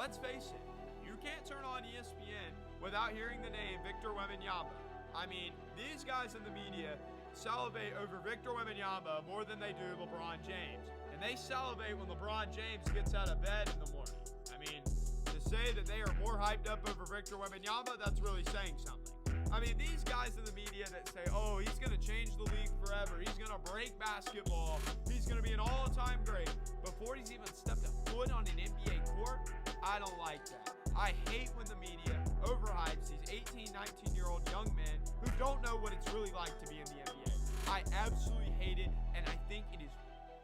let's face it, you can't turn on ESPN without hearing the name Victor Wembanyama. I mean, these guys in the media salivate over Victor Wembanyama more than they do LeBron James. And they salivate when LeBron James gets out of bed in the morning. I mean, to say that they are more hyped up over Victor Wembanyama, that's really saying something. I mean, these guys in the media that say, oh, he's going to change the league forever, he's going to break basketball, he's going to be an all-time great, before he's even stepped a foot on an NBA court, I don't like that. I hate when the media overhypes these 18, 19-year-old young men who don't know what it's really like to be in the NBA. I absolutely hate it, and I think it is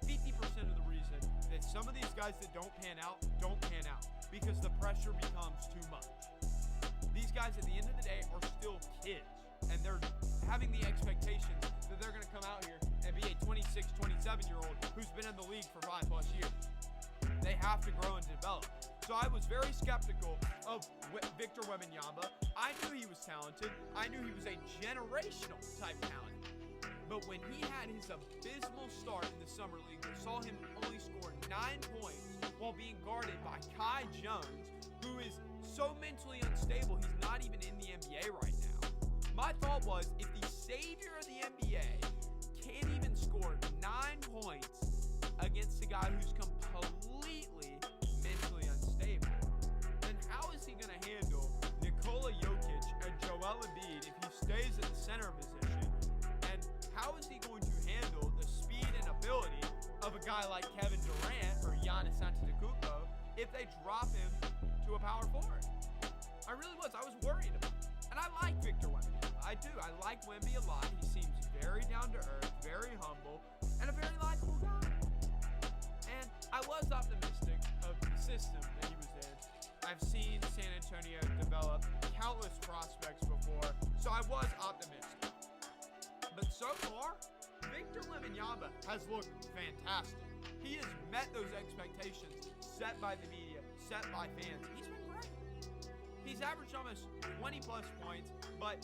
50% of the reason that some of these guys that don't pan out, because the pressure becomes too much. These guys at the end of the day are still kids, and they're having the expectations that they're going to come out here and be a 26, 27-year-old who's been in the league for 5+ years. They have to grow and develop. So I was very skeptical of Victor Wembanyama. I knew he was talented. I knew he was a generational type talent. But when he had his abysmal start in the Summer League, we saw him only score 9 points while being guarded by Kai Jones, who is so mentally unstable, he's not even in the NBA right now. My thought was, if the savior of the NBA can't even score 9 points against a guy who's completely mentally unstable, then how is he going to handle Nikola Jokic and Joel Embiid if he stays at the center position? And how is he going to handle the speed and ability of a guy like Kevin Durant or Giannis Antetokounmpo if they drop him to a power forward? I really was. I was worried about it. And I like Victor Wembanyama. I do. I like Wemby a lot. He seems very down to earth, very humble, and a very likable guy. And I was optimistic of the system that he was in. I've seen San Antonio develop countless prospects before, so I was optimistic. But so far, Victor Wembanyama has looked fantastic. He has met those expectations set by the media, set by fans. He's been great. He's averaged almost 20+ points, but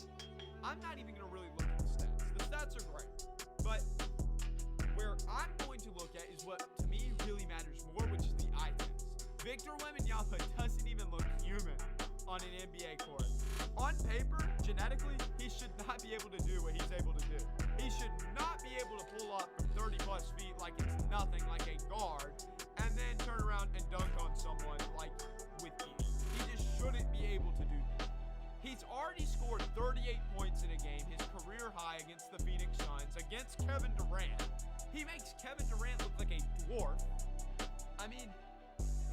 I'm not even going to really look at the stats. The stats are great, but where I'm going to look at is what to me really matters more, which is the eye test. Victor Wembanyama doesn't even look human on an NBA court. On paper, genetically, he should not be able to do what he's able to do. He should not be able to pull up from 30+ feet like it's nothing, like a guard, and then turn around and dunk on someone like with ease. He just shouldn't be able to do that. He's already scored 38 points in a game, his career high against the Phoenix Suns, against Kevin Durant. He makes Kevin Durant look like a dwarf. I mean,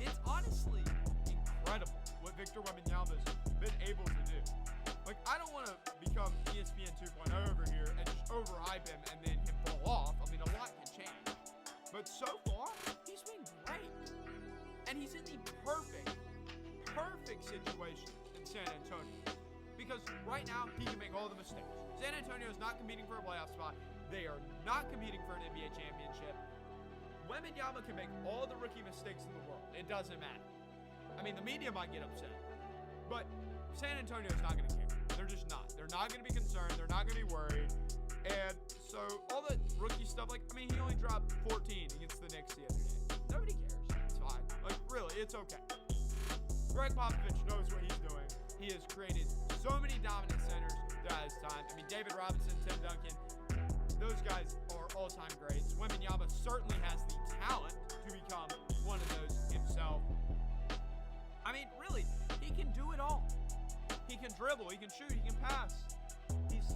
it's honestly incredible what Victor Wembanyama's been able to do. Like, I don't want to become ESPN 2.0 over here and just overhype him and then him fall off. I mean, a lot can change. But so far, he's been great. And he's in the perfect situation in San Antonio. Because right now, he can make all the mistakes. San Antonio is not competing for a playoff spot. They are not competing for an NBA championship. Wembanyama can make all the rookie mistakes in the world. It doesn't matter. I mean, the media might get upset. But San Antonio is not going to care. They're just not. They're not going to be concerned. They're not going to be worried. And so all the rookie stuff, like, I mean, he only dropped 14 against the Knicks the other day. Nobody cares. It's fine. Like, really, it's okay. Greg Popovich knows what he's doing. He has created so many dominant centers throughout his time. I mean, David Robinson, Tim Duncan, those guys are all-time greats. Wembanyama certainly has the talent to become one of those himself. I mean, really, he can do it all. He can dribble, he can shoot, he can pass. He's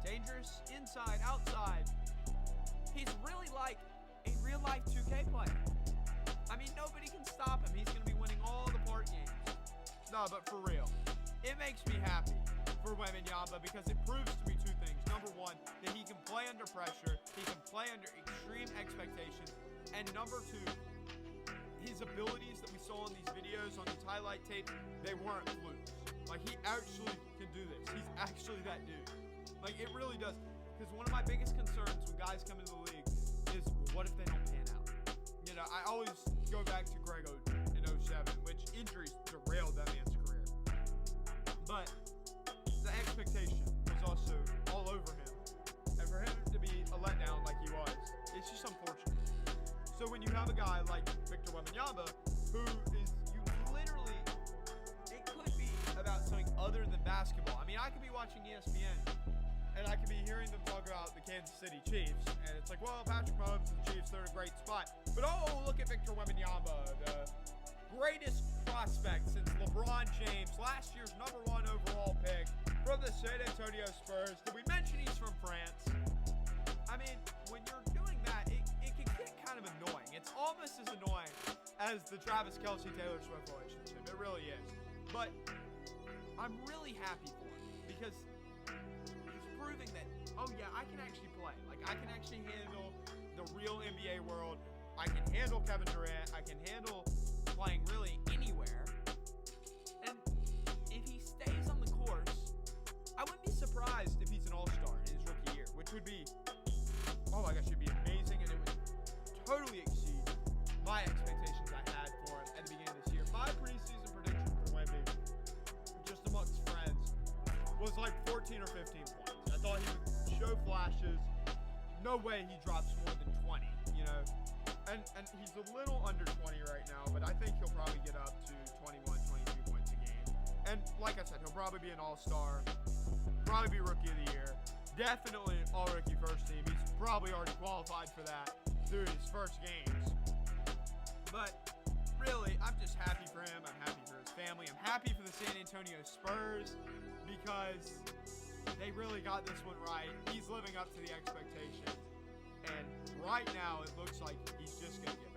dangerous inside, outside. He's really like a real-life 2K player. I mean, nobody can stop him. He's going to be winning all the part games. No, but for real, it makes me happy for Wembanyama because it proves to me two things. Number one, that he can play under pressure, he can play under extreme expectations, and number two, his abilities that we saw in these videos, on these highlight tapes, they weren't flukes. Like, he actually can do this. He's actually that dude. Like, it really does. Because one of my biggest concerns when guys come into the league is, what if they don't pan out? You know, I always go back to Greg Oden in 07, which injuries derailed that man's career. But the expectation was also all over him. And for him to be a letdown like he was, it's just unfortunate. So when you have a guy like Victor Wembanyama, who is, you literally I could be watching ESPN, and I could be hearing them talk about the Kansas City Chiefs, and it's like, well, Patrick Mahomes and the Chiefs, they're in a great spot. But oh, look at Victor Wembanyama, the greatest prospect since LeBron James, last year's #1 overall pick from the San Antonio Spurs. Did we mention he's from France? I mean, when you're doing that, it can get kind of annoying. It's almost as annoying as the Travis Kelce-Taylor Swift relationship. It really is. But I'm really happy for him because he's proving that, oh yeah, I can actually play. Like, I can actually handle the real NBA world. I can handle Kevin Durant. I can handle playing really anywhere. And if he stays on the course, I wouldn't be surprised if he's an all-star in his rookie year, which would be, oh my gosh, it'd be amazing, and it would totally exceed my expectations I had for him at the beginning of this year. My preseason prediction for Wemby, just amongst friends, was like 14 or 15 points. I thought he would show flashes. No way he drops more than 20, you know? And he's a little under 20 right now, but I think he'll probably get up to 21, 22 points a game. And like I said, he'll probably be an all-star, probably be rookie of the year, definitely an all-rookie first team. He's probably already qualified for that through his first games. But really, I'm just happy for him. I'm happy for his family. I'm happy for the San Antonio Spurs because they really got this one right. He's living up to the expectations. And right now, it looks like he's just going to get